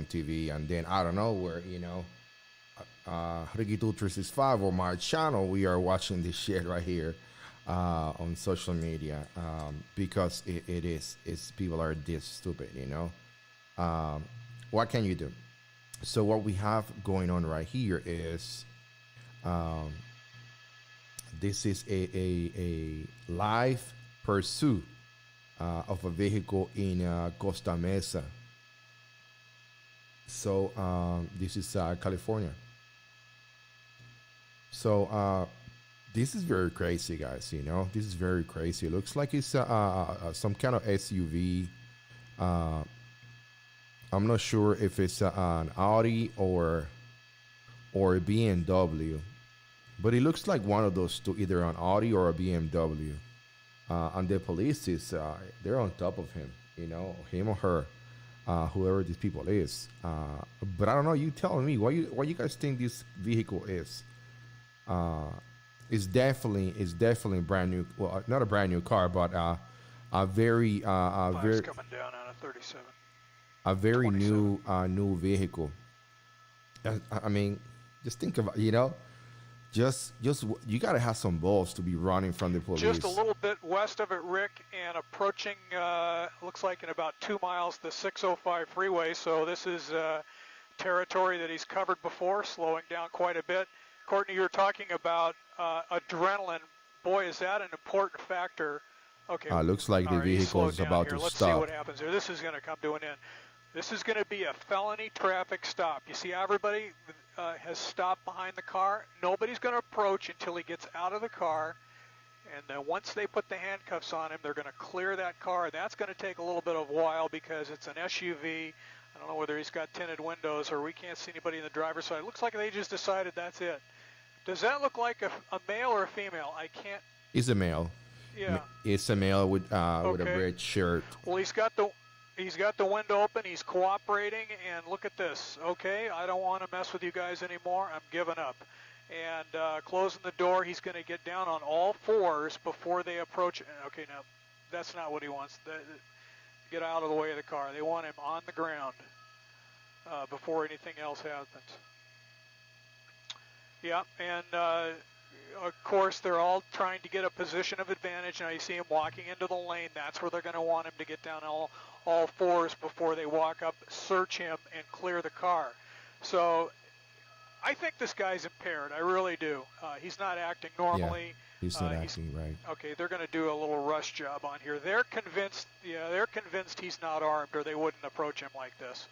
TV, and then I don't know where, Ricky 365 or my channel, we are watching this shit right here on social media, because it's people are this stupid, what can you do? So what we have going on right here is, this is a live pursuit of a vehicle in Costa Mesa. So this is California. So this is very crazy, guys. This is very crazy. It looks like it's some kind of SUV. I'm not sure if it's an Audi or a BMW, but it looks like one of those two, either an Audi or a BMW. And the police is they're on top of him, him or her, whoever these people is. But I don't know. You tell me what you guys think this vehicle is. It's definitely brand new. Well, not a brand new car, but a very coming down on a 37. A very new vehicle. I mean, just think about just you gotta have some balls to be running from the police. Just a little bit west of it, Rick, and approaching looks like in about 2 miles the 605 freeway. So this is territory that he's covered before, slowing down quite a bit. Courtney, you're talking about adrenaline. Boy, is that an important factor. Okay. Looks like the vehicle is about to Let's stop. See what happens here. This is going to come to an end. This is going to be a felony traffic stop. You see, everybody has stopped behind the car. Nobody's going to approach until he gets out of the car. And then once they put the handcuffs on him, they're going to clear that car. That's going to take a little bit of a while because it's an SUV. I don't know whether he's got tinted windows or we can't see anybody in the driver's side. It looks like they just decided that's it. Does that look like a male or a female? I can't. It's a male. Yeah. It's a male with a red shirt. Well, he's got the window open. He's cooperating, and look at this. Okay, I don't want to mess with you guys anymore. I'm giving up. And closing the door, he's going to get down on all fours before they approach. Okay, now that's not what he wants. Get out of the way of the car. They want him on the ground before anything else happens. Yeah, and of course they're all trying to get a position of advantage. Now you see him walking into the lane. That's where they're going to want him to get down all fours before they walk up, search him, and clear the car. So I think this guy's impaired. I really do. He's not acting normally. Yeah, he's not acting right. Okay, they're going to do a little rush job on here. They're convinced he's not armed, or they wouldn't approach him like this.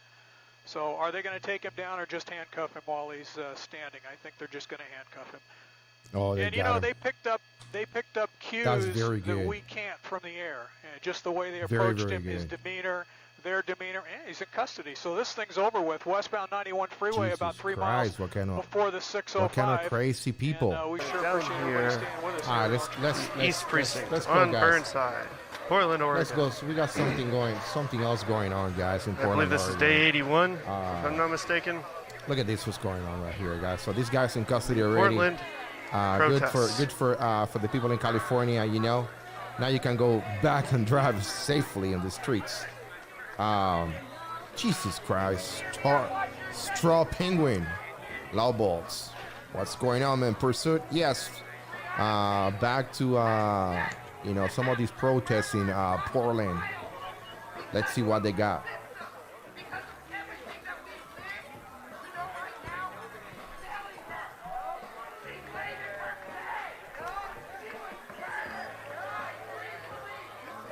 So are they going to take him down or just handcuff him while he's standing? I think they're just going to handcuff him. Oh, and they picked up cues that we can't from the air. And just the way they approached him, his demeanor, their demeanor, and he's in custody. So this thing's over with. Westbound 91 freeway, Jesus about 3 Christ, miles before the 605. What kind of crazy people? And, we sure appreciate everybody staying with us. All right, let's East Precinct let's go, on guys. Burnside, Portland, Oregon. Let's go. So we got something else going on, guys, in Portland, I believe this Oregon. is day 81, if I'm not mistaken. Look at this, what's going on right here, guys. So this guy's in custody already. Portland. Good for the people in California. Now you can go back and drive safely on the streets. Jesus Christ, straw penguin, loud balls. What's going on, man? Pursuit? Yes. Back to some of these protests in Portland. Let's see what they got.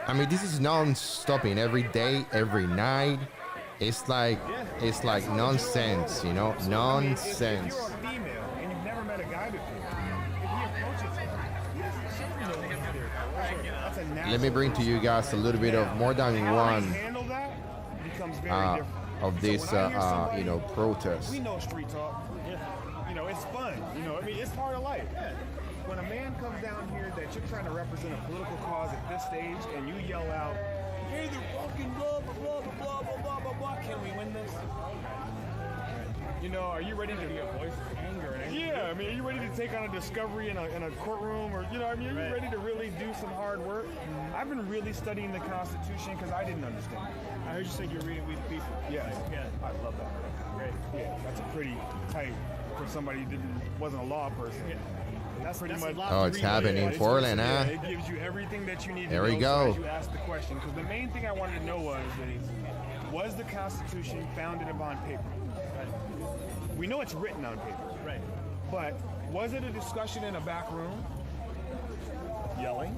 I mean, this is non-stopping every day, every night. It's like nonsense, nonsense. Let me bring to you guys a little bit of more than one of this, protest. We know street talk. It's fun. It's part of life. When a man comes down here that you're trying to represent a political cause at this stage and you yell out, "Hey, they're fucking blah, blah, blah, blah, blah, blah, blah, blah, can we win this?" You know, are you ready to be a voice of anger? Yeah, I mean, are you ready to take on a discovery in a courtroom, or you know, I mean, are you ready to really do some hard work? I've been really studying the Constitution because I didn't understand it. I heard you say you're reading We the People. Yeah, Yeah. I love that. Great. Yeah, that's a pretty tight for somebody who wasn't a law person. Yeah. That's pretty much. Oh, it's happening in Portland, huh? It gives you everything that you need There to we know go. as you ask the question. Because the main thing I wanted to know was the Constitution founded upon paper? Right. We know it's written on paper. Right. But was it a discussion in a back room? Yelling?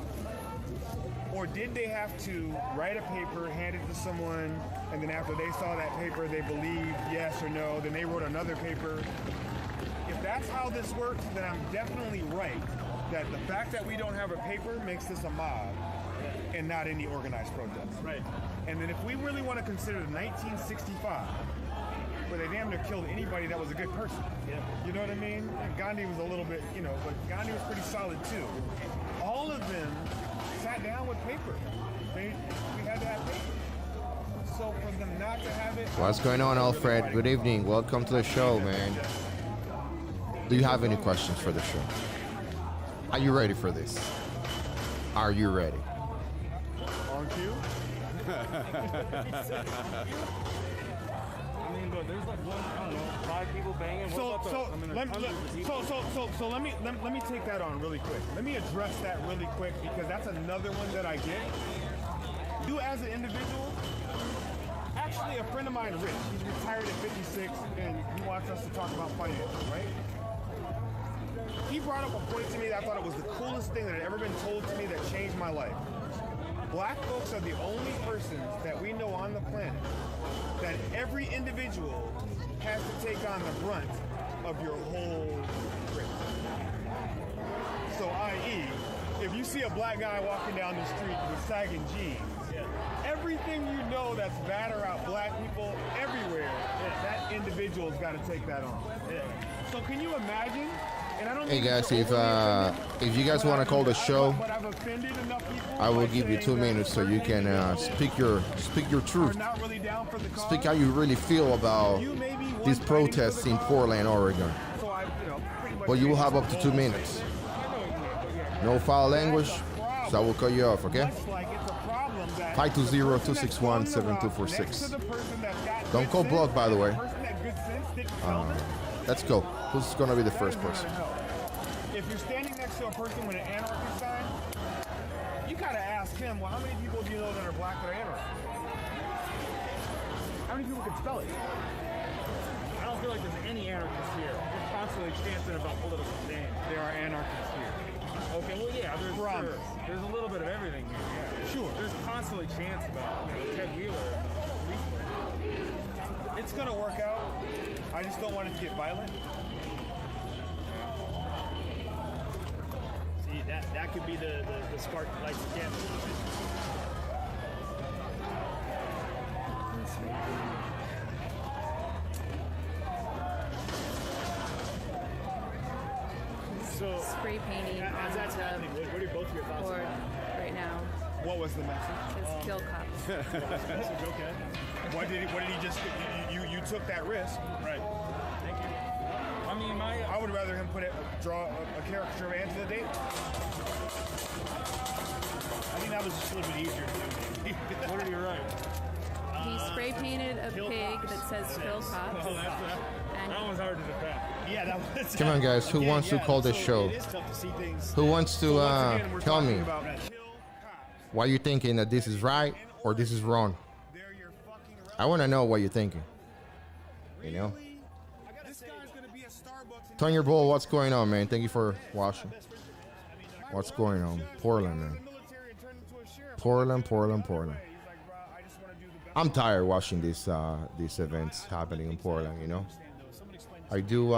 Or did they have to write a paper, hand it to someone, and then after they saw that paper, they believed yes or no, then they wrote another paper? If that's how this works, then I'm definitely right that the fact that we don't have a paper makes this a mob and not any organized protest. Right. And then if we really want to consider 1965, where they damn near killed anybody that was a good person. Yeah. You know what I mean? And Gandhi was a little bit, you know, but Gandhi was pretty solid too. All of them sat down with paper. We had to have paper. So for them not to have it... What's going on, Alfred? Good evening. Welcome to the show, man. Do you have any questions for the show? Are you ready for this? Are you ready? On cue? I mean, but there's like one, I don't know, 5 people banging. So let me take that on really quick. Let me address that really quick because that's another one that I get. You as an individual, actually a friend of mine, Rich, he's retired at 56 and he wants us to talk about finances, right? He brought up a point to me that I thought it was the coolest thing that had ever been told to me that changed my life. Black folks are the only persons that we know on the planet that every individual has to take on the brunt of your whole trip. So, i.e., if you see a black guy walking down the street with sagging jeans, everything you know that's bad about black people everywhere, that individual's got to take that on. So can you imagine? And I don't Hey guys, if you guys want to call the show, I will give you 2 minutes so you can speak your truth. Speak how you really feel about these protests in Portland, Oregon. But you will have up to 2 minutes. No foul language, so I will cut you off, okay? 520-261-7246. Don't call block, by the way. Let's go. Who's going to be the first person? If you're standing next to a person with an anarchist sign, you gotta ask him, well, how many people do you know that are black that are anarchists? How many people can spell it? I don't feel like there's any anarchists here. We're constantly chanting about political change. There are anarchists here. Okay, well, yeah, there's a little bit of everything here. Yeah. Sure. There's constantly chants about Ted Wheeler. It's gonna work out. I just don't want it to get violent. See, that could be the spark that lights the candle. So spray painting as that's happening, what are both your thoughts board right now. What was the message? Is kill cops. Message, okay. What did he just? You took that risk. Right. Thank you. I mean, I would rather him draw a caricature of Angela Davis. I think that was just a little bit easier to do. What are you right? He spray painted a pig that says kill cops. That one's hard to defend. Yeah, that was. Come on, guys. Who wants to call this show? It is tough to see things. Who wants to tell me About why you're thinking that this is right or this is wrong? I want to know what you're thinking. You know? Tanya Bull, what's going on, man? Thank you for watching. What's going on? Portland, man. Portland. I'm tired watching these events happening in Portland, you know? I do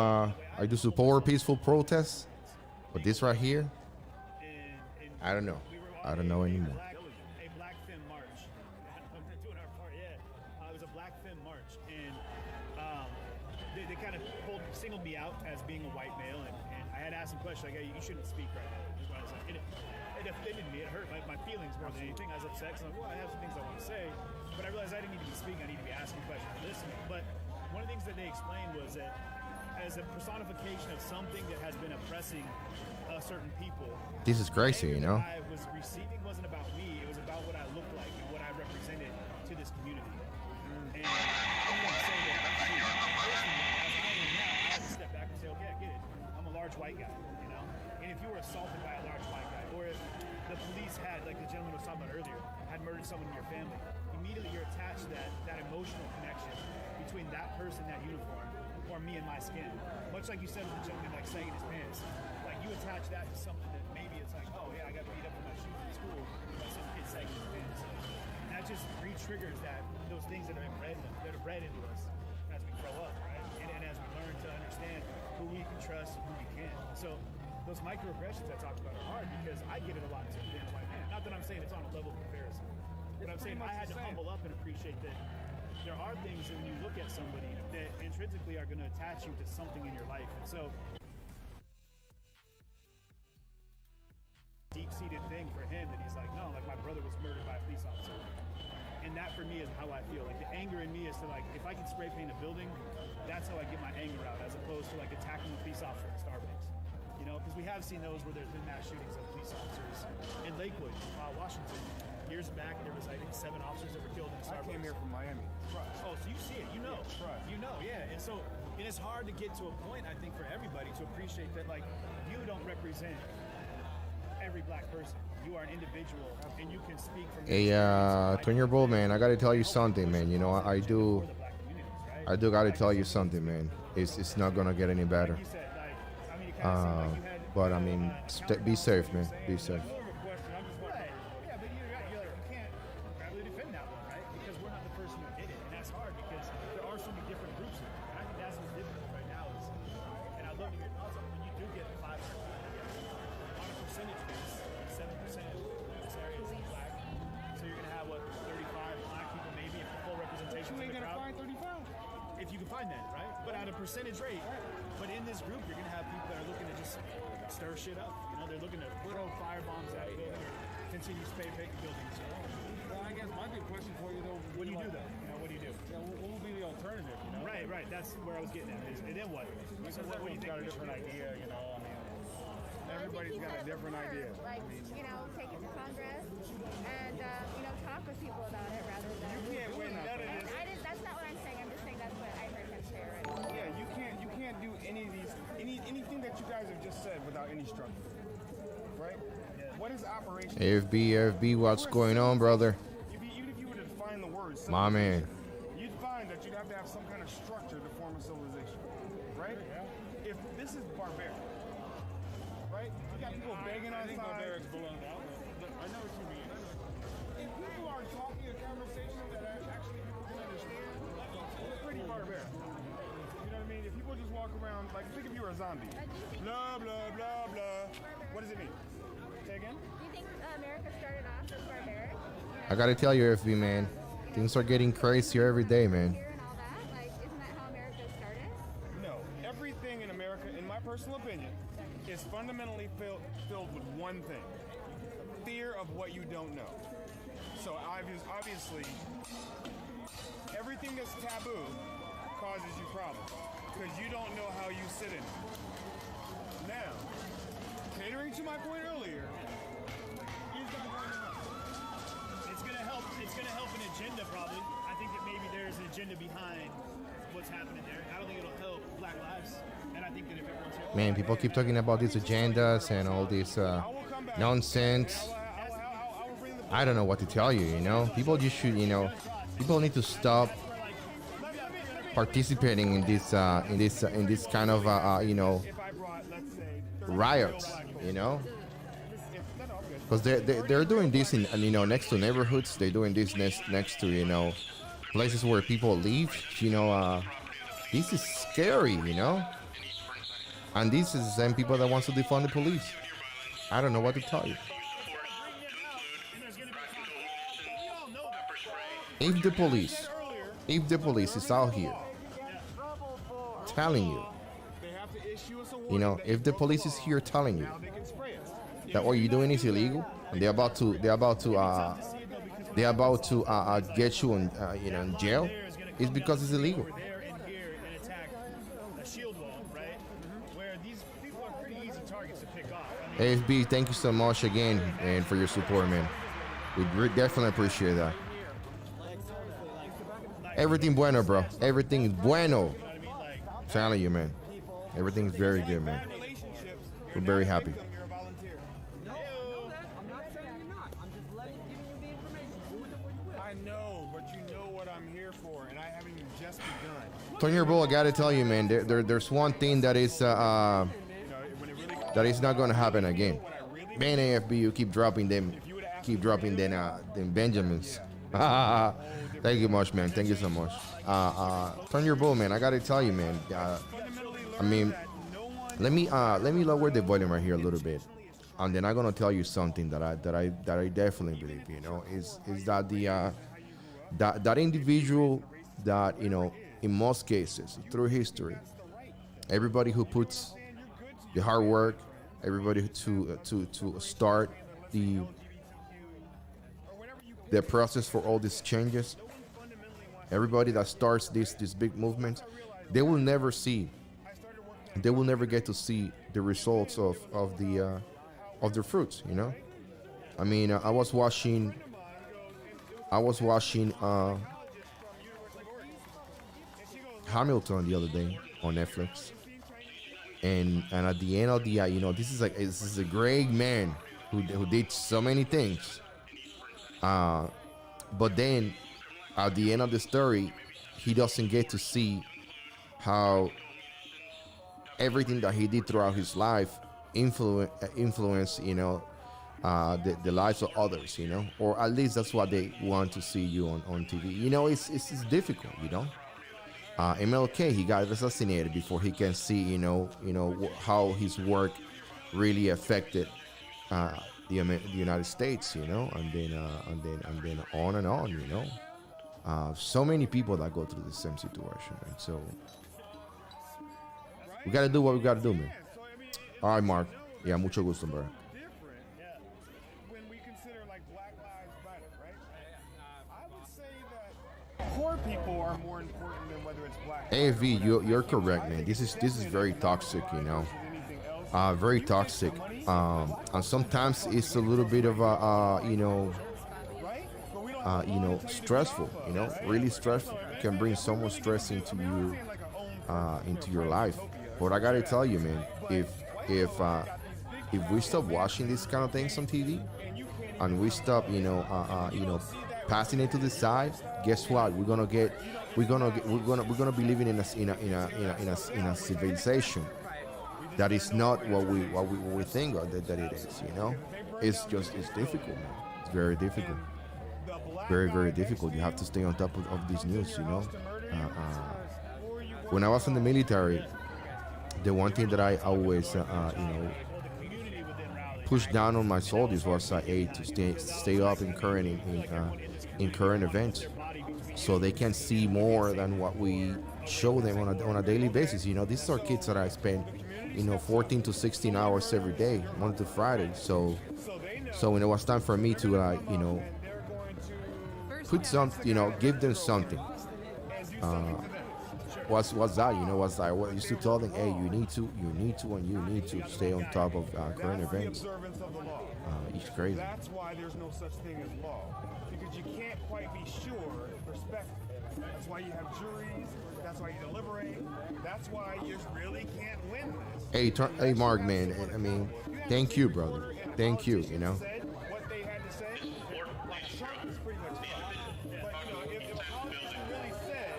support peaceful protests, but this right here, I don't know. I don't know anymore. A Black Fin March. I'm doing our part, yeah. It was a Black Fin March, and they kind of singled me out as being a white male, and I had asked some questions like, hey, you shouldn't speak right now. That's what I was like. It offended me. It hurt my feelings more than anything. I was upset because I'm like, well, I have some things I want to say, but I realized I didn't need to be speaking. I need to be asking questions and listening. But one of the things things that they explained was that as a personification of something that has been oppressing certain people. This is crazy, you know. What I was receiving wasn't about me; it was about what I looked like and what I represented to this community. And I'm going to say that actually, personally, as I am now, I have to step back and say, okay, I get it. I'm a large white guy, you know. And if you were assaulted by a large white guy, or if the police had, like the gentleman was talking about earlier, had murdered someone in your family, immediately you're attached to that emotional connection between that person, that uniform, or me and my skin. Much like you said with the gentleman like sagging his pants. Like you attach that to something that maybe it's like, oh yeah, I got beat up with my shoes in school by some kid sagging his pants. And that just re-triggers those things that are bred into us as we grow up, right? And as we learn to understand who we can trust and who we can't. So those microaggressions I talked about are hard because I get it a lot too being a white man. Not that I'm saying it's on a level of comparison. But I'm saying I had to humble up and appreciate that there are things that when you look at somebody that intrinsically are going to attach you to something in your life. And so deep-seated thing for him that he's like, no, like my brother was murdered by a police officer. And that for me is how I feel. Like the anger in me is to like, if I can spray paint a building, that's how I get my anger out, as opposed to like attacking a police officer at Starbucks. You know, because we have seen those where there's been mass shootings of police officers in Lakewood, Washington. Years back, there was I think 7 officers that were killed in Starbucks. I came here from Miami. Oh, so you see it, you know. Yeah, you know, yeah. And so it's hard to get to a point, I think, for everybody to appreciate that, like, you don't represent every black person. You are an individual, and you can speak from. Hey, Thunderbolt, man, I gotta tell you something, man. You know, I do gotta tell you something, man. It's not gonna get any better. But I mean, be safe, man. Be safe. If you can find that, right? But at a percentage rate. But in this group, you're going to have people that are looking to just stir shit up. You know, they're looking to throw firebombs at you or continue spray paint buildings. Well, I guess my big question for you, though, what do you do, though? You know, what do you do? Yeah, what would be the alternative, you know? Right. That's where I was getting at. And then what? So what do you think? Got a different idea, you know? I mean, everybody's got a different idea. Like, you know, take it to Congress and, you know, talk with people about it rather than. You can't win none of this. That's not what I'm saying. I'm just saying that's what I heard him say already. Yeah, you can't do any of these, anything that you guys have just said without any structure, right? Yeah. What is operation? FB, what's going on, brother? Even if you were to define the words, my man, you'd find that you'd have to have some kind of structure to form a civilization, right? Yeah. If this is barbaric, right? You got people begging outside. I think barbarics belong out. I know what you mean. If people are talking a conversation that actually people can understand, it's pretty barbaric. You know what I mean? If people just walk around, like, think if you were a zombie. Blah, blah, blah, blah. What does it mean? Say again? Do you think America started off as barbaric? I gotta tell you, FB, man, things are getting crazier every day, man. And all that? Like, isn't that how America started? No. Everything in America, in my personal opinion, is fundamentally filled with one thing. Fear of what you don't know. So obviously, everything that's taboo causes you problems because you don't know how you sit in it. Now, catering to my point earlier, here's the point now. It's gonna help an agenda probably. I think that maybe there's an agenda behind what's happening there. I don't think it'll help Black lives. And I think that if everyone's Man, people keep talking about these agendas and all this nonsense. I don't know what to tell you, you know? People just should, you know, people need to stop participating in this kind of, you know, riots, you know? Because they're doing this in, you know, next to neighborhoods. They're doing this next to, you know, places where people live, you know. This is scary, you know? And these is the same people that wants to defund the police. I don't know what to tell you. If the police is out here telling you, you know, if the police is here telling you that what you're doing is illegal, and they're about to get you in, you know, in jail, it's because it's illegal. shield wall, right? Where these people are pretty easy targets to pick off. I mean, AFB, thank you so much again, and for your support, man. We definitely appreciate that. Everything bueno, bro. Everything is bueno. Telling you, man. Everything's very good, man. We're very happy. You're a volunteer. I'm not saying you're not. I'm just giving you the information. Do with it what you will. I know, but you know what I'm here for, and I haven't even just begun. Tony Bull, I gotta tell you, man. There's one thing that is that is not gonna happen again. Man, AFB, you keep dropping them Benjamins. Thank you much, man. Thank you so much. Tony Bull, man. I gotta tell you, man. I mean, let me lower the volume right here a little bit, and then I'm gonna tell you something that I definitely believe. You know, is that the that individual that, you know, in most cases through history, everybody who puts the hard work, everybody to start the process for all these changes, everybody that starts this big movement, they will never get to see the results of their fruits, you know. I mean, I was watching Hamilton the other day on Netflix, and at the end of the you know, this is a great man who did so many things, but then at the end of the story, he doesn't get to see how everything that he did throughout his life influence, you know, the lives of others, you know, or at least that's what they want to see you on TV. You know, it's difficult, you know. MLK, he got assassinated before he can see, you know how his work really affected the United States, you know, and then on and on, you know. So many people that go through the same situation, and so we gotta do what we gotta do, man. All right, Mark. Yeah, mucho gusto, bro. When we consider like Black Lives Matter, right? I would say that poor people are more important than whether it's black. AFV, you're correct, man. This is very toxic, you know. Very toxic. And sometimes it's a little bit of stressful, you know, really stressful. It can bring so much stress into your life. But I gotta tell you, man, if we stop watching these kind of things on TV and we stop, passing it to the side, guess what? We're gonna be living in a civilization that is not what we think that it is. You know, it's difficult, man. It's very difficult. Very, very difficult. You have to stay on top of this news, you know. When I was in the military, the one thing that I always, pushed down on my soldiers was to stay up in current events, so they can see more than what we show them on a daily basis. You know, these are kids that I spend, 14 to 16 hours every day, Monday to Friday. So when it was time for me to, put some, give them something. What's that? What's that? I used to tell them, hey, you need to stay on top of current events. It's crazy. That's why there's no such thing as law, because you can't quite be sure perspective. That's why you have juries. That's why you deliberate. That's why you really can't win this. Hey, Mark, man. I mean, thank you, brother. Thank you. What they had to say, like Trump is pretty much it. But if politician really said,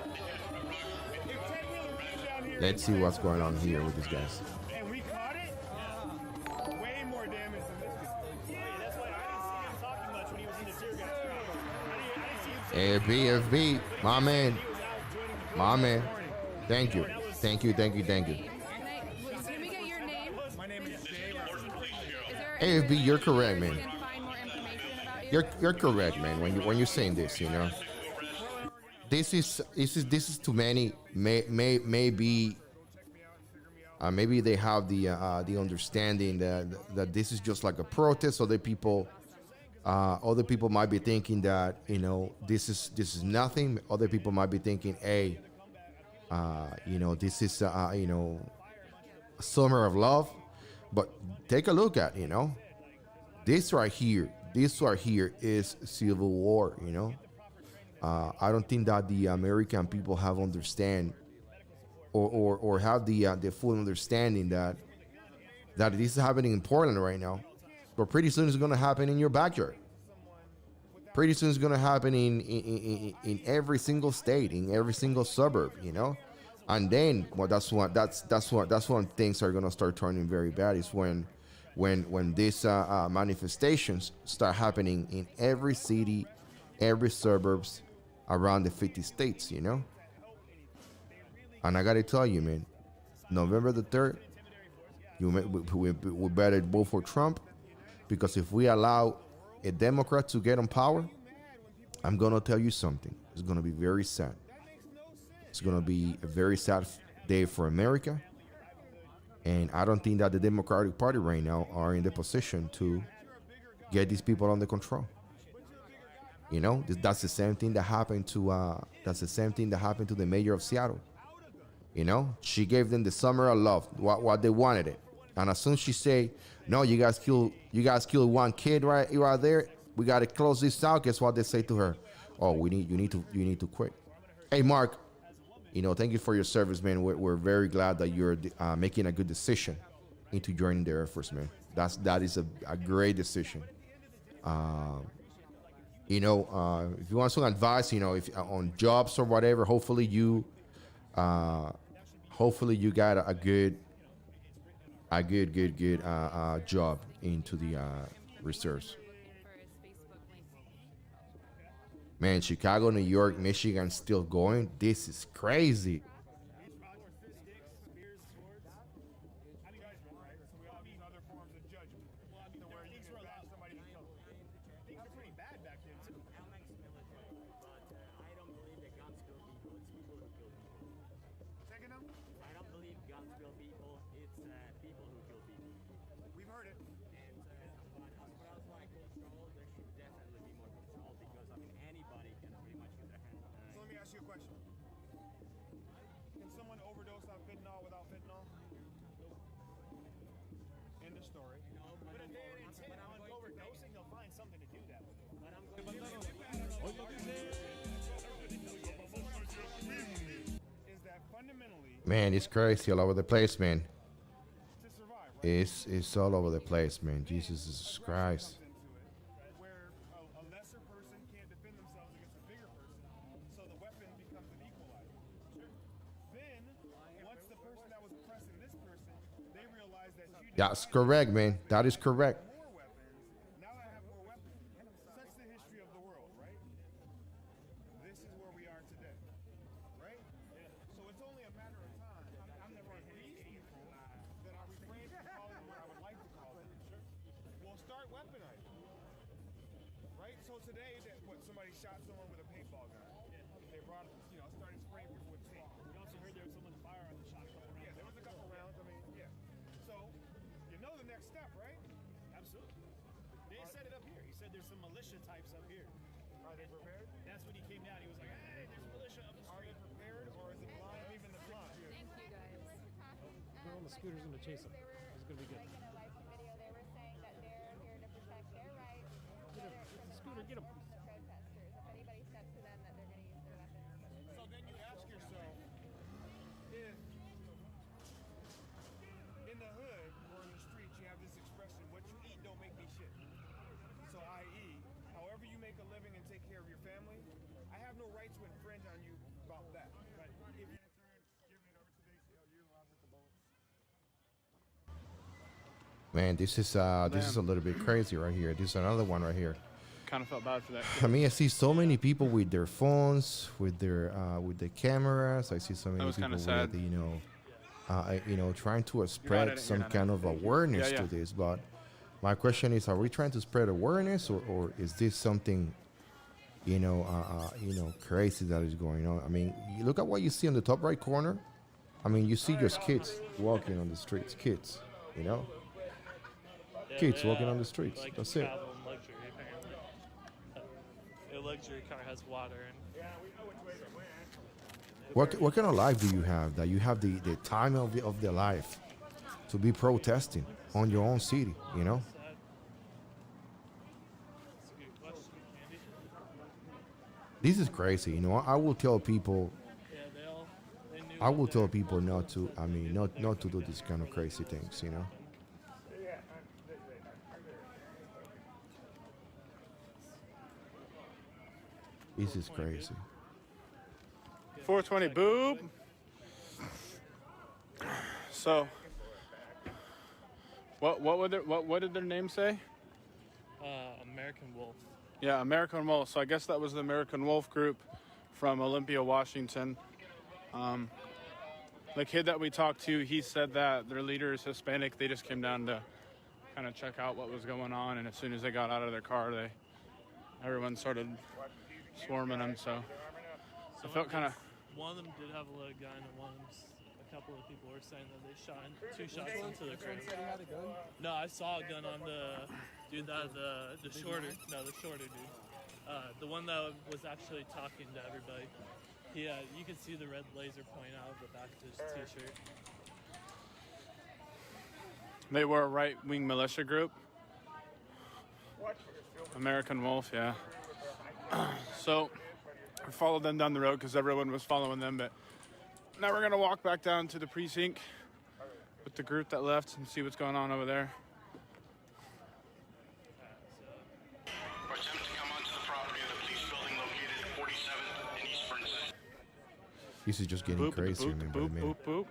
if Ted Wheeler came down here, Let's see what's going on here with these guys. and we caught it, way more damage than this could. Yeah, that's why I didn't see him talking much when he was in the tear gas crowd. I didn't see him say FB, my man. My man. Thank you. Thank you. Can we get your name? My name is Jay. AFB, you're correct, man. Can find more information about you? You're correct, man. When you're saying this, this is too many. Maybe they have the understanding that this is just like a protest. Other people might be thinking that this is nothing. Other people might be thinking, hey, This is a summer of love. But take a look at this right here. This right here is civil war. I don't think that the American people have understand or have the full understanding that this is happening in Portland right now. But pretty soon it's going to happen in your backyard. Pretty soon it's going to happen in every single state, in every single suburb, And then, well, that's when things are going to start turning very bad. Is when these manifestations start happening in every city, every suburbs around the 50 states, And I got to tell you, man, November the 3rd, we better vote for Trump, because if we allow a Democrat to get on power, I'm going to tell you something. It's going to be very sad. It's going to be a very sad day for America. And I don't think that the Democratic Party right now are in the position to get these people under control. That's the same thing that happened to the mayor of Seattle. She gave them the summer of love, what they wanted it. And as soon as she say, no, you guys killed one kid right there, we got to close this out. Guess what they say to her? Oh, you need to quit. Hey, Mark, thank you for your service, man. We're very glad that you're making a good decision into joining the Air Force, man. That is a great decision. If you want some advice, if on jobs or whatever, hopefully you got a good job into the reserves. Man, Chicago, New York, Michigan still going. This is crazy. Man, it's crazy all over the place, man. It's all over the place, man. Jesus Christ. Where a lesser person can't defend themselves against a bigger person, so the weapon becomes an equalizer. Then, once the person that was oppressing this person, they realize that That's correct, man. That is correct. more weapons. Now I have more weapons. Such the history of the world, right? This is where we are today, right? So it's only a matter of time. I'm never these people that I refrain from calling what I would like to call them. Will start weaponizing, right? So today, somebody shot someone with a paintball gun. They brought, started spraying people with paint. We also heard there was someone fire on the shot a couple rounds. Yeah, there was a couple rounds. So the next step, right? Absolutely. They set it up here. He said there's some militia types up here. Are they prepared? That's when he came down. He was like, hey, there's militia up the Are they street. prepared, or is it blind leaving the blind? Thank you guys. They're on the scooters going to chase them. This is going to be good. Like in a live video, they were saying that they're here to protect their rights. Get the scooter, get 'em. The protesters. If anybody steps to them, that they're going to use their weapons. So then you ask yourself, if in the hood or in the streets you have this expression, what you eat don't make me shit. So i.e., however you make a living and take care of your family, I have no right to infringe on you about that. Right. If you Man, this is a little bit crazy right here. This is another one right here. Kind of felt bad for that. I mean, I see so many people with their phones, with their cameras. I see so many people with trying to spread some kind of awareness to this. But my question is, are we trying to spread awareness, or is this something, crazy that is going on? I mean, you look at what you see on the top right corner. I mean, you see just kids walking on the streets, kids, kids walking on the streets. Like That's it. travel and luxury, apparently. A luxury car has water and What kind of life do you have that you have the time of the life to be protesting on your own city, you know? That's a good question, Andy. This is crazy, you know. I will tell people, Yeah, they knew I what will they tell were people not to, upset I mean, because they not to were do gonna this kind of crazy things, you know. This is crazy. 420 boob. So, what did their name say? American Wolf. Yeah, American Wolf. So I guess that was the American Wolf group from Olympia, Washington. The kid that we talked to, he said that their leader is Hispanic. They just came down to kind of check out what was going on, and as soon as they got out of their car, everyone started swarming them. So I felt kind of. One of them did have a loaded gun, and a couple of people were saying that they shot 2 shots into the crowd. Said he had a gun? No, I saw a gun on the dude the shorter dude. The one that was actually talking to everybody. You could see the red laser pointing out of the back of his t-shirt. They were a right-wing militia group. American Wolf, yeah. So I followed them down the road because everyone was following them, but now we're gonna walk back down to the precinct with the group that left and see what's going on over there. This is just getting crazy, man, by the minute. Boop.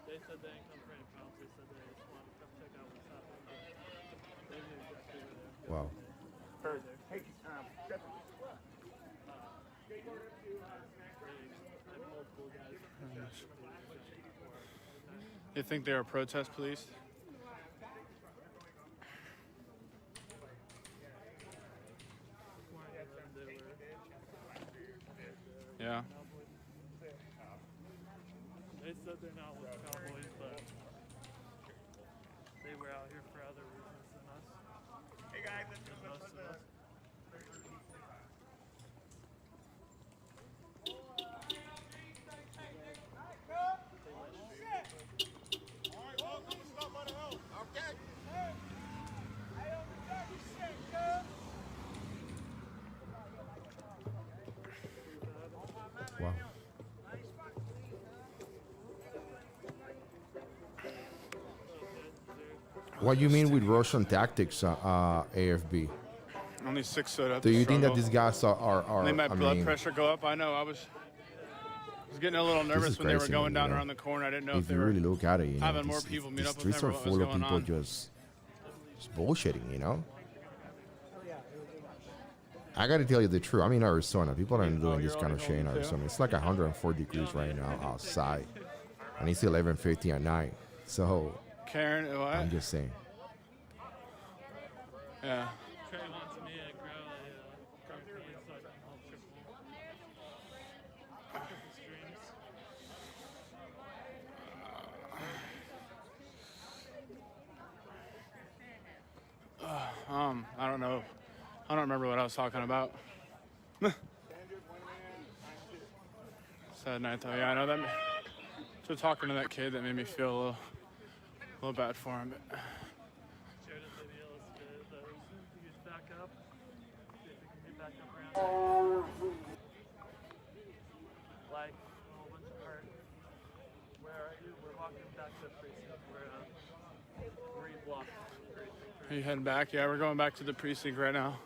They said they didn't come for any problems. They said they just wanted to come check out what's happening. But they knew exactly where they were. Wow. You think they're protest police? Yeah. They said they're not with cowboys, but they were out here for other reasons than us. Hey guys, most of us. Wow. What do you mean with Russian tactics, AFB? Only 6 stood up. Do you think that struggle. these guys are They let I blood mean, pressure go up. I know. I was getting a little nervous is when they were crazy, going man, down you know? around the corner. I didn't know if they you were really look at it, you know, having more people meet these up with them streets or are what was full of going people on. just bullshitting, you know? I gotta tell you the truth. I'm in Arizona. People aren't doing this kind of shit in Arizona. It's like 104 degrees right now outside, and it's 11:50 at night. So Karen, what? I'm just saying. Yeah. Trey wants me to grow a company so I can help triple streams. I don't know. I don't remember what I was talking about. Sad night though. Yeah, I know that. So talking to that kid, that made me feel a little bad for him. But Share the video. Let's get those views back up. See if we can get back up around. Like a whole bunch of heart. Where are you? We're walking back to the precinct. We're 3 blocks from the precinct. are you heading back? Yeah, we're going back to the precinct right now.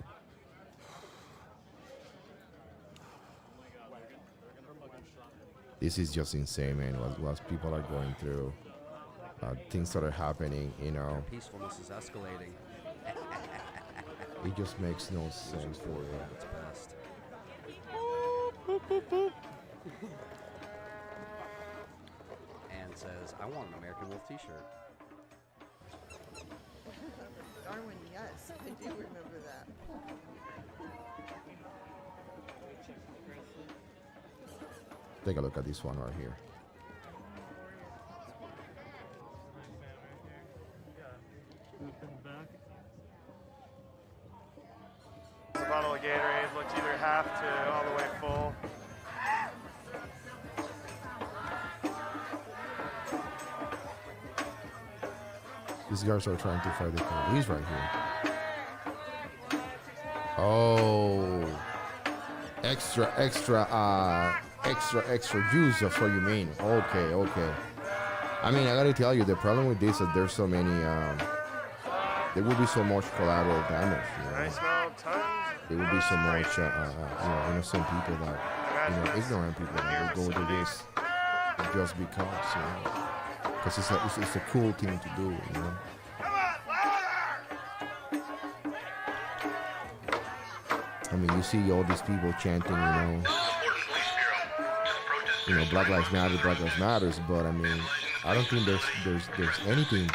This is just insane, man. What people are going through, things that are happening, you know. Peacefulness is escalating. It just makes no sense for you. It's best. Anne says, I want an American Wolf t-shirt. Darwin, yes, I do remember that. Take a look at this one right here. Loop in the back. of Gatorade. Looked either half to all the way full. These guys are trying to fight the police right here. Oh, extra juice. That's what you mean. Okay. I mean, I gotta tell you, the problem with this is there's so many. There will be so much collateral damage. You know? There will be so much, innocent people that, ignorant people that will go to this just because, because it's a cool thing to do, you know. I mean, you see all these people chanting, Black Lives Matter, Black Lives Matters, but I mean, I don't think there's anything.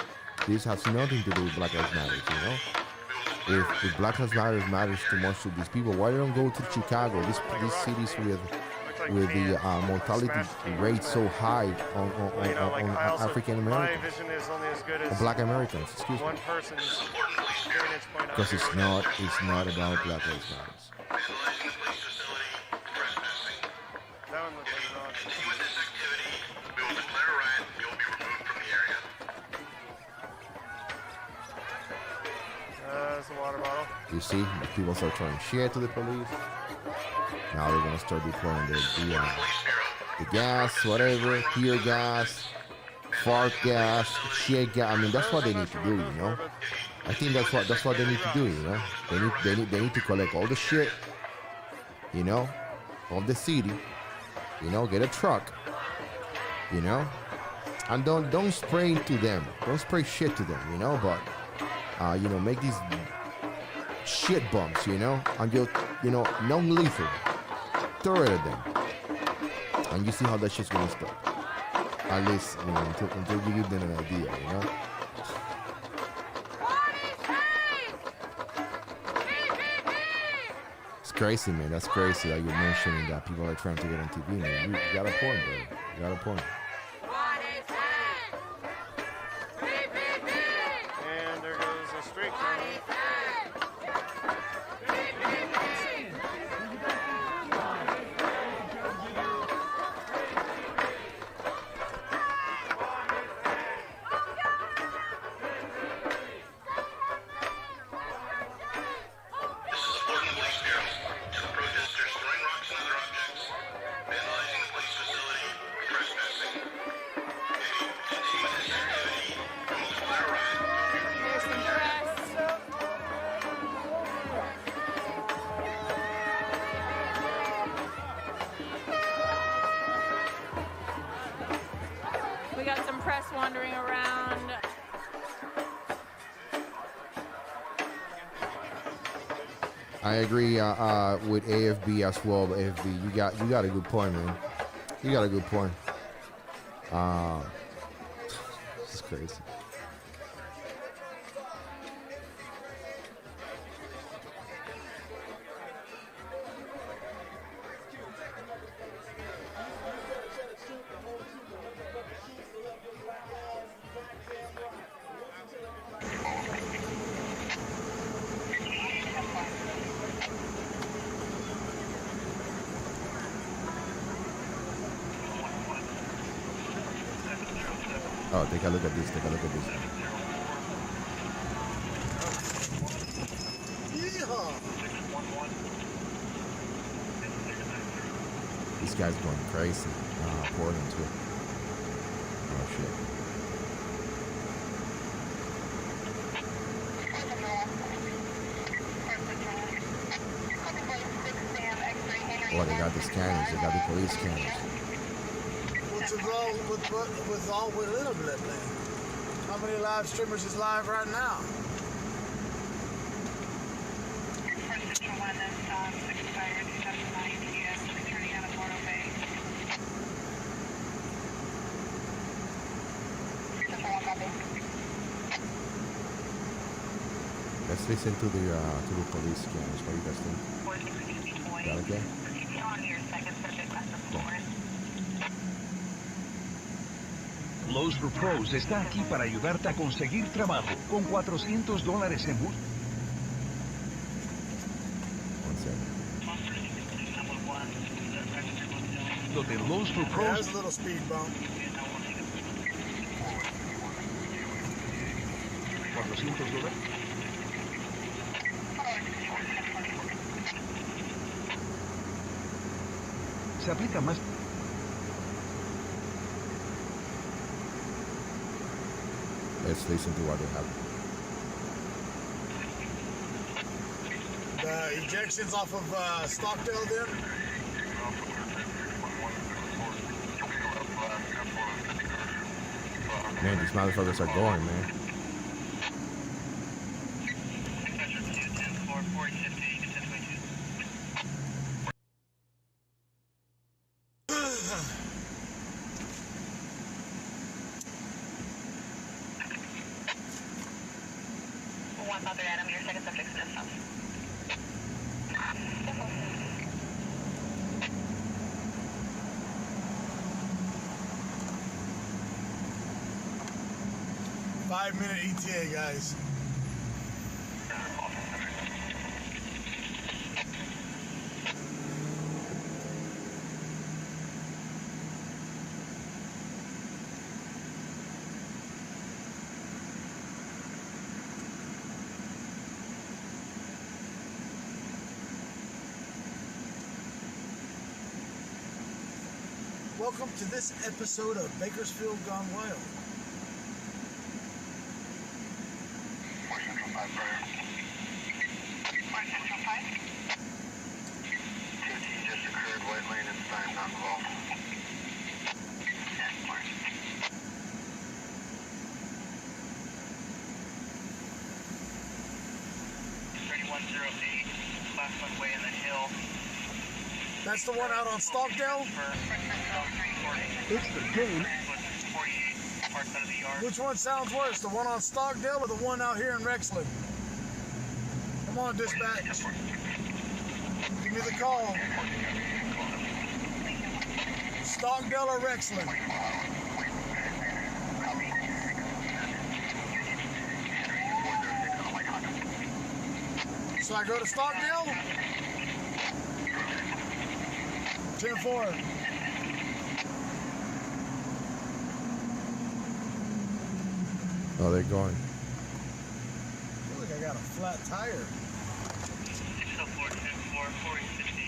This has nothing to do with Black Lives Matter, you know. If Black Lives matters too much to these people, why don't go to Chicago? These cities with the mortality rate so high on African Americans, on Black Americans, excuse me. Because it's not about Black Lives Matter. You see, people start throwing shit to the police. Now they're gonna start deploying the gas, whatever, tear gas, fart gas, shit gas. I mean, that's what they need to do, you know. I think that's what they need to do, you know. They need to collect all the shit, you know, of the city, you know, get a truck, you know, and don't spray to them, don't spray shit to them, you know, but make these shit bumps, you know, and just, non-lethal, throw it at them, and you see how that shit's gonna stop. At least, until you give them an idea, you know. It's crazy, man. That's crazy that you're mentioning that people are trying to get on TV, man. You got a point, bro. You got a point. And there goes a street car. We got some press wandering around. I agree with AFB as well. AFB, you got a good point, man. You got a good point. This is crazy. Oh, take a look at this. Take a look at this. This guy's going crazy. Portland too. Oh shit. Oh, they got the scanners. They got the police scanners. What's wrong with all with Little Blood, man? How many live streamers is live right now? Let's listen to the police scanners. What do you guys think? Is that okay? Los Pros está aquí para ayudarte a conseguir trabajo con $400 en bus. One second. trayecto de Lowe's for Yeah, Pros. there's a little speed bump. 400 dólares. Se aplica más. Let's listen to what they have. The ejections off of Stockdale then. Man, these motherfuckers are going, man. Adam, your second subject system. 5-minute ETA, guys. Welcome to this episode of Bakersfield Gone Wild. Just occurred, white lane and sign not involved. 3108, class 1 way in the hill. That's the one out on Stockdale? It's the game. Which one sounds worse, the one on Stockdale or the one out here in Rexland? Come on, dispatch. Give me the call. Stockdale or Rexland? So I go to Stockdale? 10-4. Oh, they're going. I feel like I got a flat tire. 604, 10-4, 450.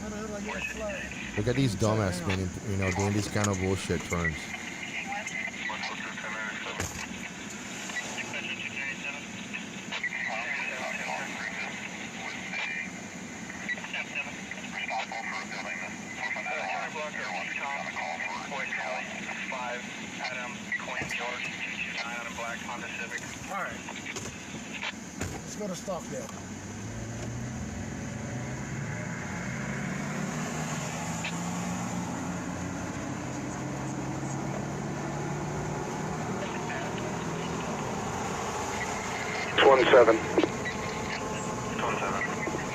How the hell did I get a flat? Look at these dumbass men, you know, doing these kind of bullshit turns. All right. Let's go to Stockdale.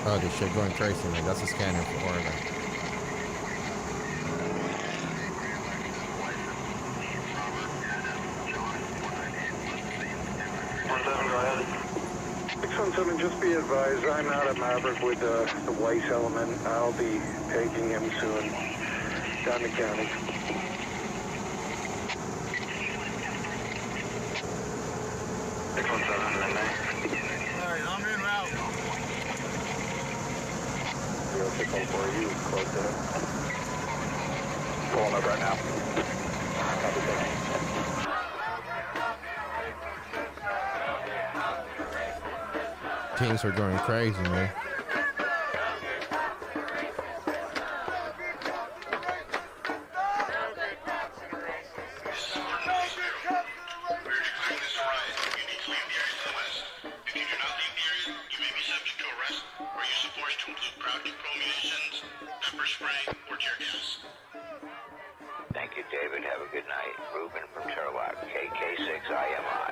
Oh, this shit going crazy, man. That's a scanner for Oregon. Just be advised, I'm out at Maverick with the Weiss element. I'll be taking him soon down the county. Alright, I'm en route. 0604, you close to him. Pulling up right now. Copy that. Teams are going crazy, man. Thank you, David. Have a good night. Ruben from Turlock, KK6IMI.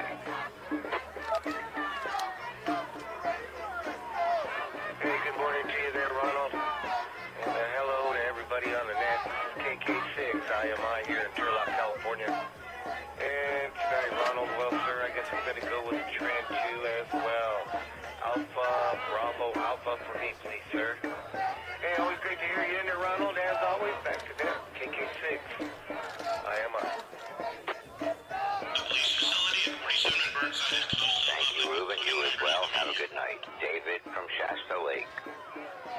Hey, good morning to you there, Ronald. And hello to everybody on the net. KK6IMI here in Turlock, California. And tonight, Ronald, well, sir, I guess I'm going to go with Trent 2 as well. Alpha, Bravo, Bravo Alpha for me, please, sir. Hey, always great to hear you in there, Ronald. As always, back to them. KK6. I am up. Thank you, Ruben. You as well. Have a good night. David from Shasta Lake.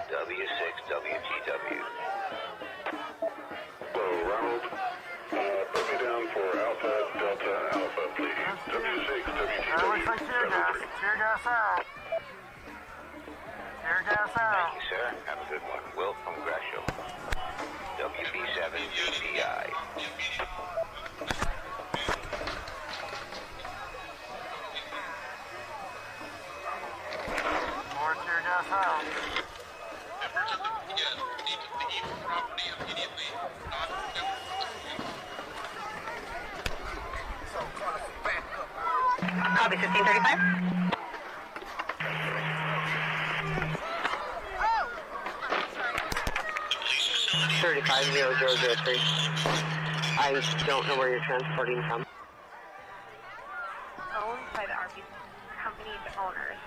W6WTW. So, Ronald, put me down for Alpha Delta Alpha, please. W6WTW. Tear gas. Tear gas out. Tear gas out. Thank you, sir. Have a good one. Will from Gresham. WB7BCI. More tear gas out. Copy 1535. Thirty-five 0003. I don't know where you're transporting from. Owned by the RV company's owners.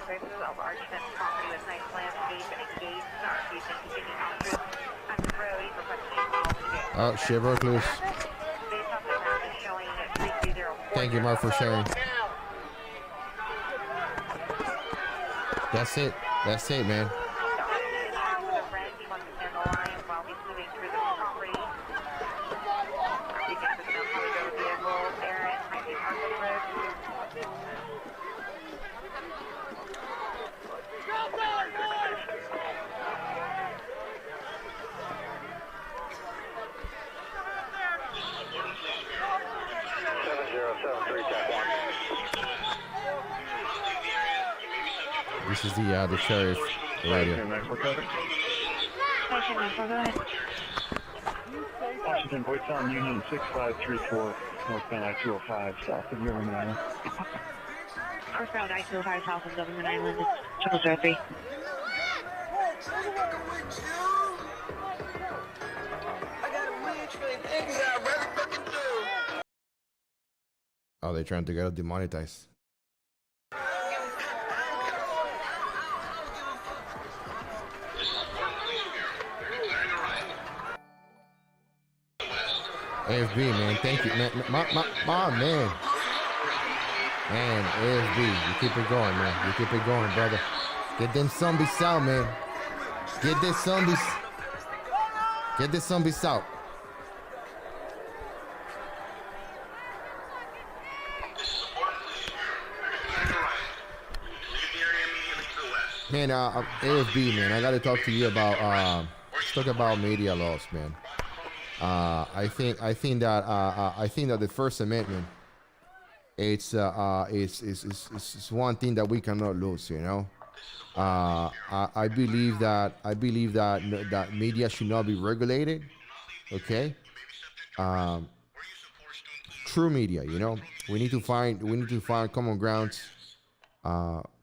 This is a large fenced property with nice landscape and engaged in RVs and continuing on through on the road requesting all to get. Oh, shit, broke loose. Based on the map is showing at 3204. Thank you, Mark, for sharing. That's it. That's it, man. This is the sheriff radio. Washington, voice on Union 6534, northbound I-205, south of Government Island. Northbound I-205, south of Government Island, 0003. Oh, they're trying to get us demonetized. AFB, man, thank you, man. My man, AFB, you keep it going, man. You keep it going, brother. Get them zombies out, man. Get this zombies out. Man, AFB, man, I gotta talk to you about let's talk about media laws, man. I think that the First Amendment, it's one thing that we cannot lose, you know. I believe that media should not be regulated, okay. True media, you know, we need to find common grounds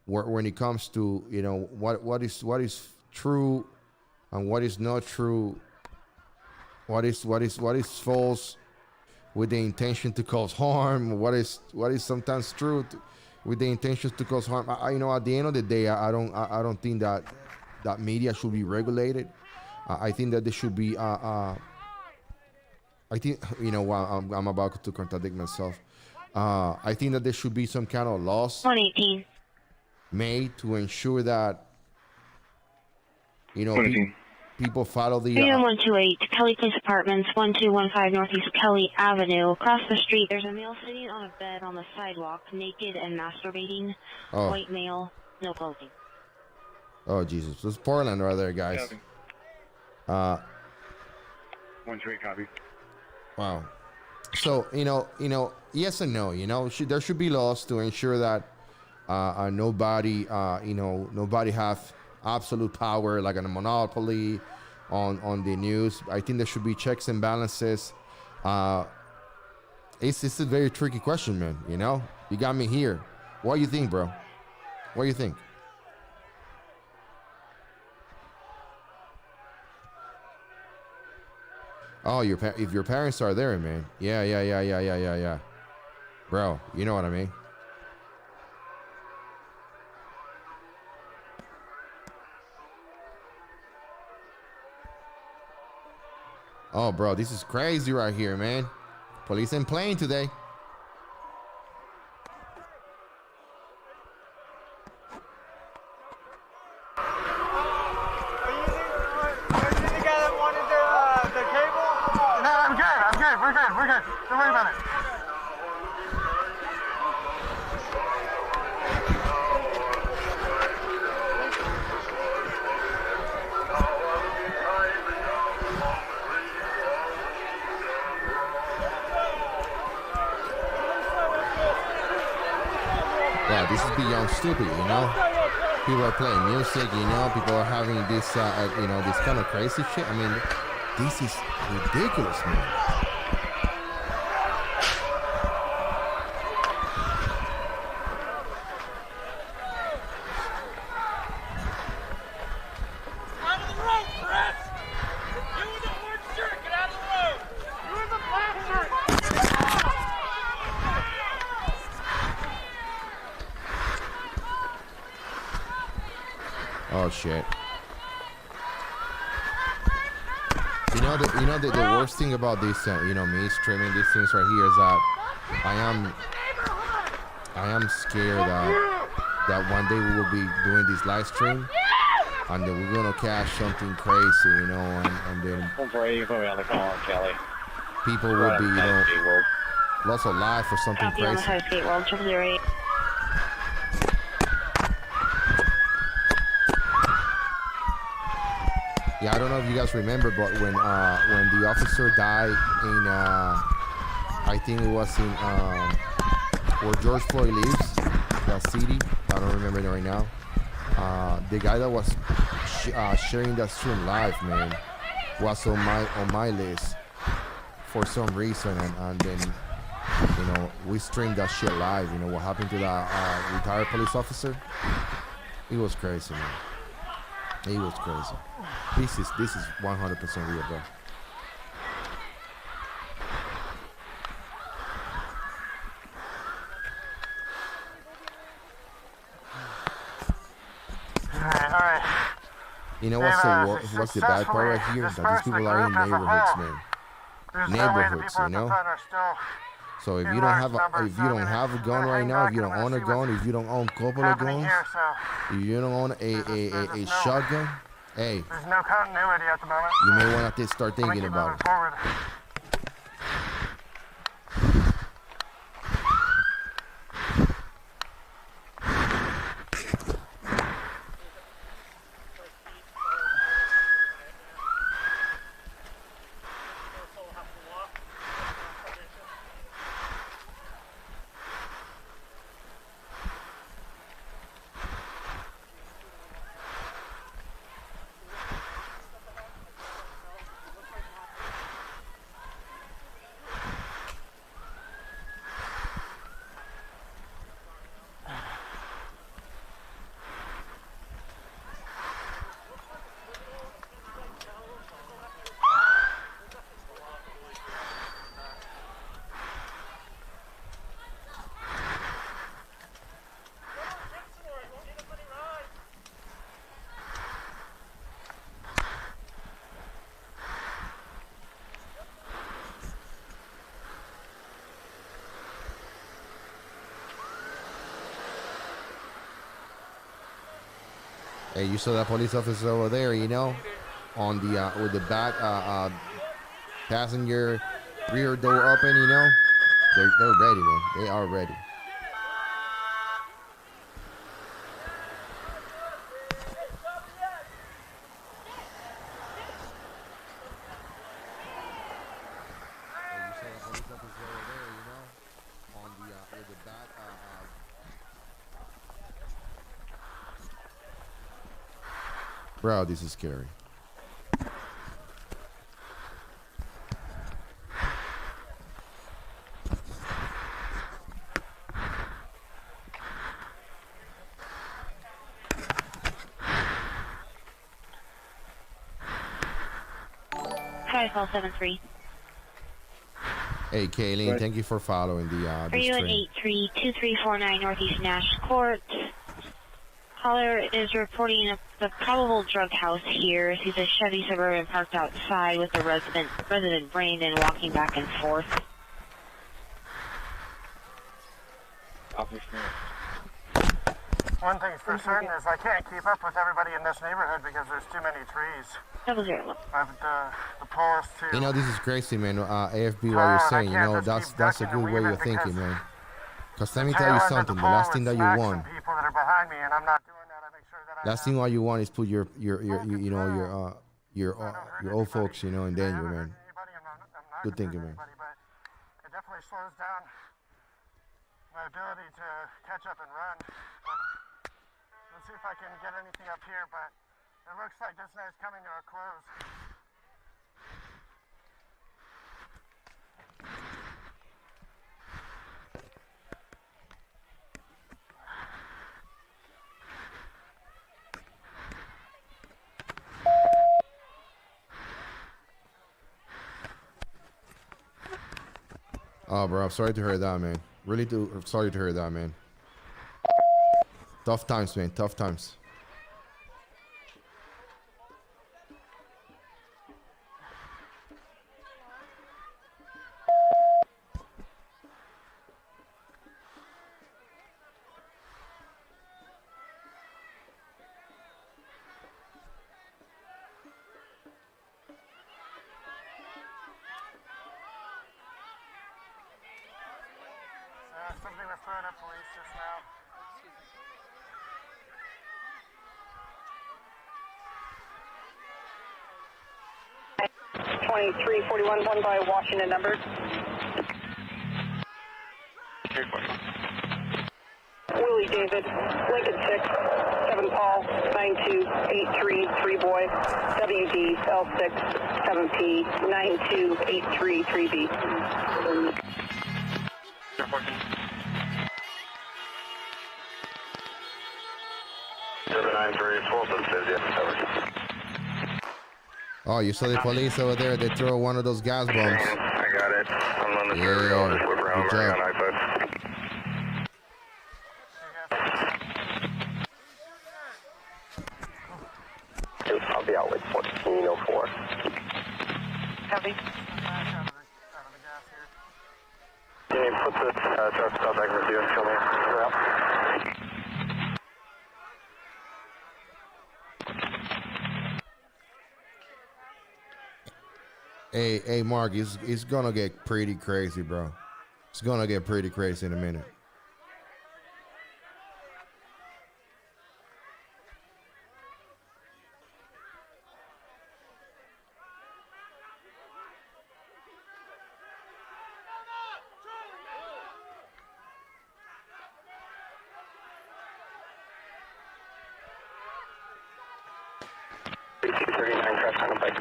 when it comes to, you know, what is true and what is not true. What is false with the intention to cause harm? What is sometimes true with the intention to cause harm? You know, at the end of the day, I don't think that media should be regulated. I think that there should be. I think, you know, I'm about to contradict myself. I think that there should be some kind of laws 118 made to ensure that, you know, people follow the 3128 Kelly Place Apartments, 1215 Northeast Kelly Avenue. Across the street, there's a male sitting on a bed on the sidewalk, naked and masturbating. Oh. White male, no clothing. Oh, Jesus. This is Portland right there, guys. 128 copy. Wow. So, you know, yes and no, you know, there should be laws to ensure that nobody have absolute power, like a monopoly on the news. I think there should be checks and balances. It's a very tricky question, man. You know, you got me here. What do you think, bro? What do you think? Oh, if your parents are there, man. Yeah. Bro, you know what I mean. Oh, bro, this is crazy right here, man. Police ain't playing today. We're good. Don't worry about it. Wow, this is beyond stupid, you know? People are playing music, you know? People are having this, you know, this kind of crazy shit. I mean, this is ridiculous, man. Oh shit! You know the worst thing about this, you know, me streaming these things right here is that I am scared that one day we will be doing this live stream and then we're gonna catch something crazy, you know, and then people will be, you know, lost of life or something crazy. Yeah, I don't know if you guys remember, but when the officer died in, I think it was in where George Floyd lives, that city. I don't remember it right now. The guy that was sharing that stream live, man, was on my list for some reason, and then, you know, we streamed that shit live. You know what happened to that retired police officer? It was crazy, man. It was crazy. This is 100% real, bro. All right. You know what's the bad part right here? That these people are in neighborhoods, man. Neighborhoods, you know. So if you don't have a gun right now, if you don't own a gun, if you don't own a couple of guns, if you don't own a shotgun, hey, there's no continuity at the moment. You may want to start thinking about it. Hey, you saw that police officer over there, you know, on the with the back passenger rear door open, you know. They're ready, man. They are ready. Bro, this is scary. Hi, call 73. Hey, Kayleen, thank you for following the Are you at 832349 Northeast Nash Court? Caller is reporting the probable drug house here. Sees a Chevy Suburban parked outside with the resident Brandon walking back and forth. One thing's for certain is I can't keep up with everybody in this neighborhood because there's too many trees. 00. The pull is too. You know, this is crazy, man. AFB, what you're saying, you know, that's a good way of thinking, man. Because let me tell you something. The last thing that you want, people that are behind me, and I'm not doing that. I make sure that last thing all you want is put your old folks, you know, in danger, man. Good thinking, man. It definitely slows down my ability to catch up and run. Let's see if I can get anything up here, but it looks like this night's coming to a close. Oh, bro, I'm sorry to hear that, man. Really sorry to hear that, man. Tough times, man. Tough times. Something was thrown at police just now. 2341, one by Washington number. Willie David, Lincoln 6, 7 Paul, 9283, 3 boy, WD L6, 7P, 9283, 3B. 793, Oh, you saw the police over there. They throw one of those gas bombs. I got it. I'm on the third. I'll just whip around Good right job. on iPod. I'll be out like 1404. Copy. Can you put the truck stop back with you and show me? Hey, Mark, it's gonna get pretty crazy, bro. It's gonna get pretty crazy in a minute. Traffic on bike.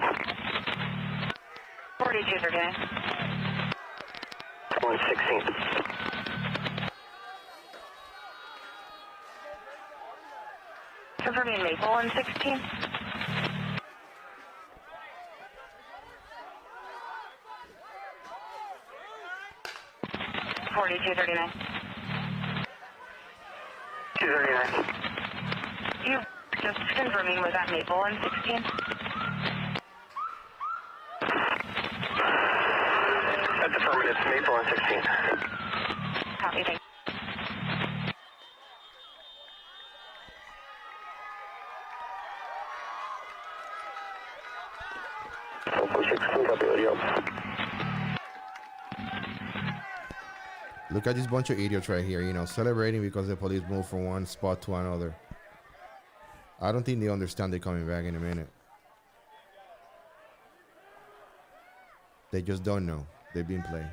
42 per day. 116. Confirming Maple 116. 4239. 239. You just confirming was at Maple 116. That's affirmative. Maple 116. Copy, thank you. Look at this bunch of idiots right here, you know, celebrating because the police moved from one spot to another. I don't think they understand they're coming back in a minute. They just don't know. They've been playing.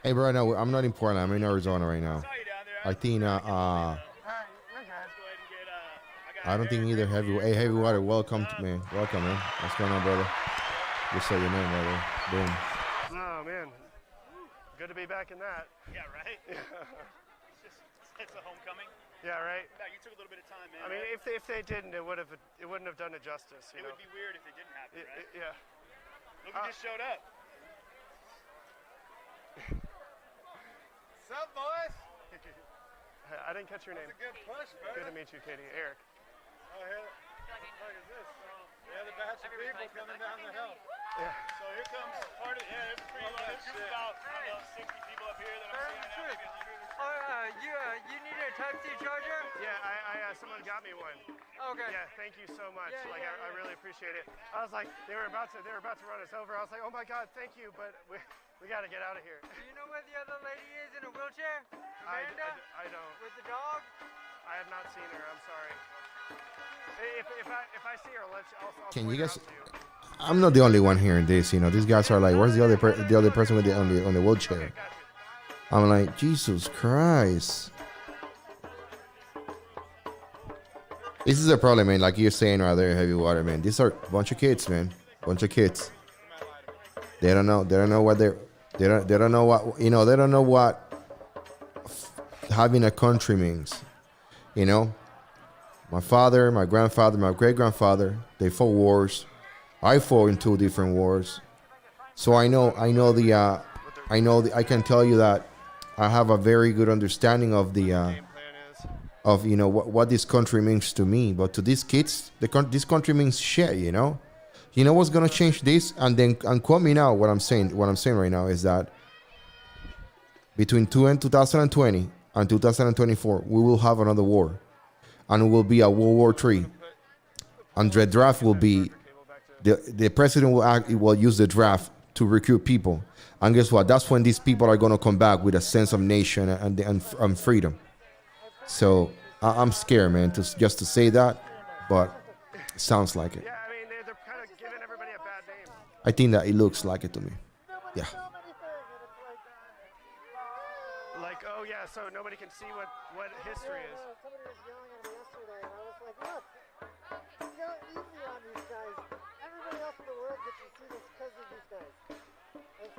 Hey, bro, no, I'm not in Portland. I'm in Arizona right now. I think, I don't think either Heavy. Hey, Heavy Water, welcome, man. Welcome, man. What's going on, brother? Just say your name, brother. Boom. Oh, man. Good to be back in that. Yeah, right? It's a homecoming. Yeah, right. No, you took a little bit of time, man. I mean, if they didn't, it wouldn't have done it justice. It would be weird if it didn't happen, right? Yeah. Look who just showed up. What's up, boys? I didn't catch your name. That's a good push, bro. Good to meet you, Katie. Eric. Oh, here. What the fuck is this? Yeah, the batch of people coming down the hill. Yeah. So here comes part of there's about 60 people up here that I'm seeing now. You need a taxi charger? Yeah, someone got me one. Okay. Yeah, thank you so much. Yeah, I really appreciate it. I was like, they were about to run us over. I was like, oh my God, thank you, but we got to get out of here. Do you know where the other lady is in a wheelchair? Amanda? I don't. With the dog? I have not seen her. I'm sorry. If I see her, I'll Can point you her guys? out to you. I'm not the only one hearing this. You know, these guys are like, "Where's the other person with on the wheelchair?" I'm like, Jesus Christ. This is a problem, man. Like you're saying right there, heavy water, man. These are a bunch of kids, man. Bunch of kids. They don't know. They don't know what they don't know what you know. They don't know what having a country means. You know. My father, my grandfather, my great-grandfather, they fought wars. I fought in 2 different wars. So I can tell you that I have a very good understanding of you know what this country means to me. But to these kids, this country means shit, you know. You know what's gonna change this? And quote me now. What I'm saying right now is that between 2020 and 2024, we will have another war. And it will be a World War III. And the draft will be, the president will use the draft to recruit people. And guess what? That's when these people are going to come back with a sense of nation and freedom. So I'm scared, man, just to say that, but it sounds like it. Yeah, I mean, they're kind of giving everybody a bad name. I think that it looks like it to me. Yeah. Like, oh yeah, so nobody can see what history is. Somebody was yelling at me yesterday, and I was like, look, go easy on these guys. Everybody else in the world gets to see this because of these guys. I was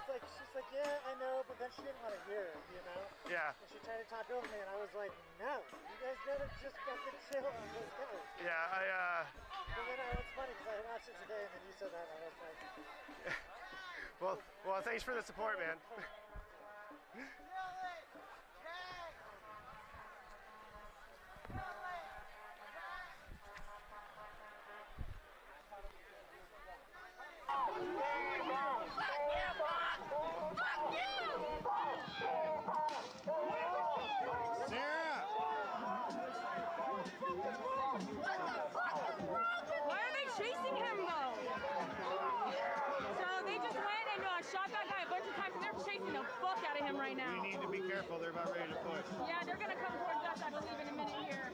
like, she's like, yeah, I know, but then she didn't want to hear it, you know? Yeah. And she tried to talk over me, and I was like, no, you guys gotta just fucking chill on those guys. Yeah, And then it's funny, because I watched it today, and then you said that, and I was like... well, thanks for the support, man. Why are they chasing him though? So they just went and shot that guy a bunch of times, and they're chasing the fuck out of him right now. We need to be careful. They're about ready to push. Yeah, they're gonna come towards us, I believe, in a minute here.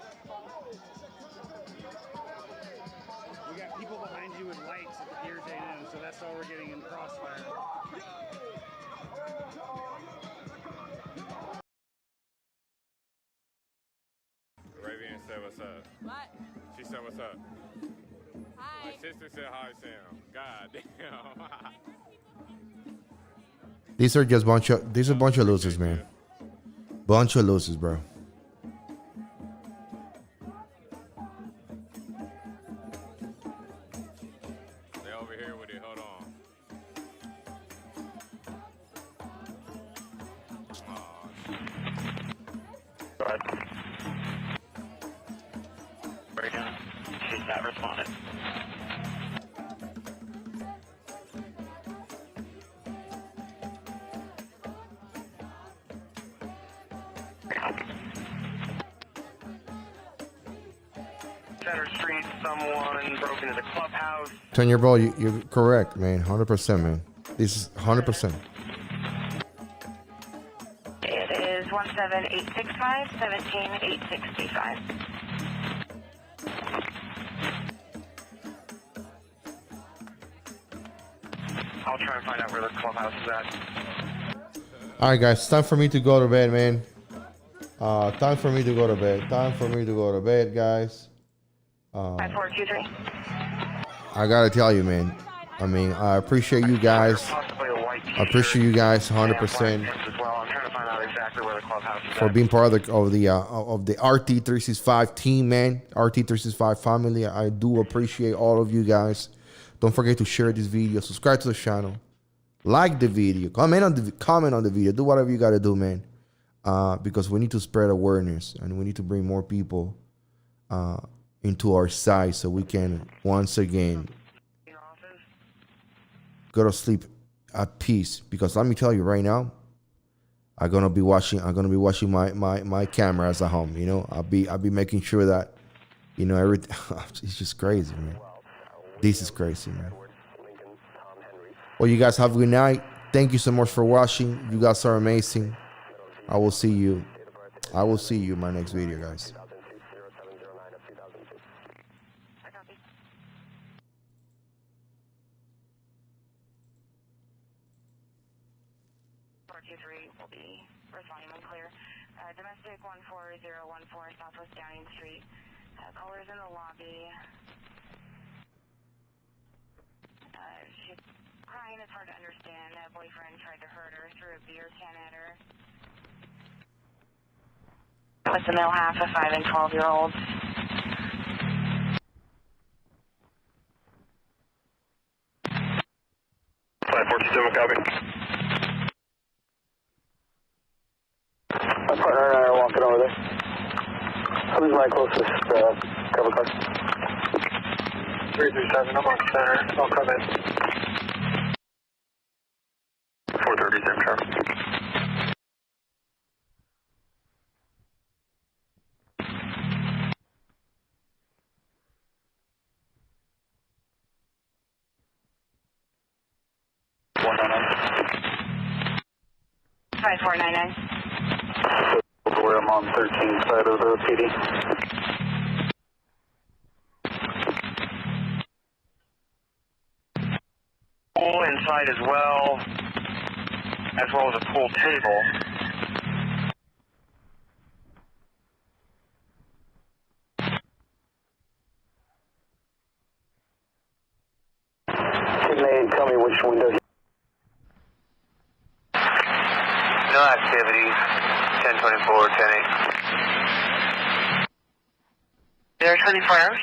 We got people behind you with lights that irritate them, so that's why we're getting in crossfire. Ravian said, "What's up?" What? She said, "What's up?" Hi. My sister said, "Hi, Sam." God damn. These are just a bunch of losers, man. Bunch of losers, bro. They over here with it. Hold on. She's not responding. Center Street, someone broke into the clubhouse. 10-year ball, you're correct, man. 100%, man. This is 100%. It is 17865, 17865. I'll try and find out where the clubhouse is at. All right, guys. It's time for me to go to bed, man. Time for me to go to bed. Time for me to go to bed, guys. 5423. I gotta tell you, man. I mean, I appreciate you guys. I appreciate you guys 100%. As well. I'm trying to find out exactly exactly where the clubhouse is for at. being part of the RT365 team, man. RT365 family. I do appreciate all of you guys. Don't forget to share this video, subscribe to the channel, like the video, comment on the video, do whatever you gotta do, man. Because we need to spread awareness and we need to bring more people into our side so we can once again go to sleep at peace. Because let me tell you right now, I'm gonna be watching my cameras at home. You know, I'll be making sure that, you know, everything. It's just crazy, man. This is crazy, man. Well, you guys have a good night. Thank you so much for watching. You guys are amazing. I will see you in my next video, guys. Will be responding when clear. Domestic 14014 Southwest Downing Street. Callers in the lobby. She's crying. It's hard to understand. Boyfriend tried to hurt her, threw a beer can at her. With the male half of 5 and 12-year-olds. Copy. My partner and I are walking over there. Who's my closest cover car? 337, I'm on center. I'll come in. 430, same traffic. Five 499. Where I'm on 13 side of the PD. Pool inside as well as a pool table. Can they tell me which window? No activity. 1024, 108. There 24 hours?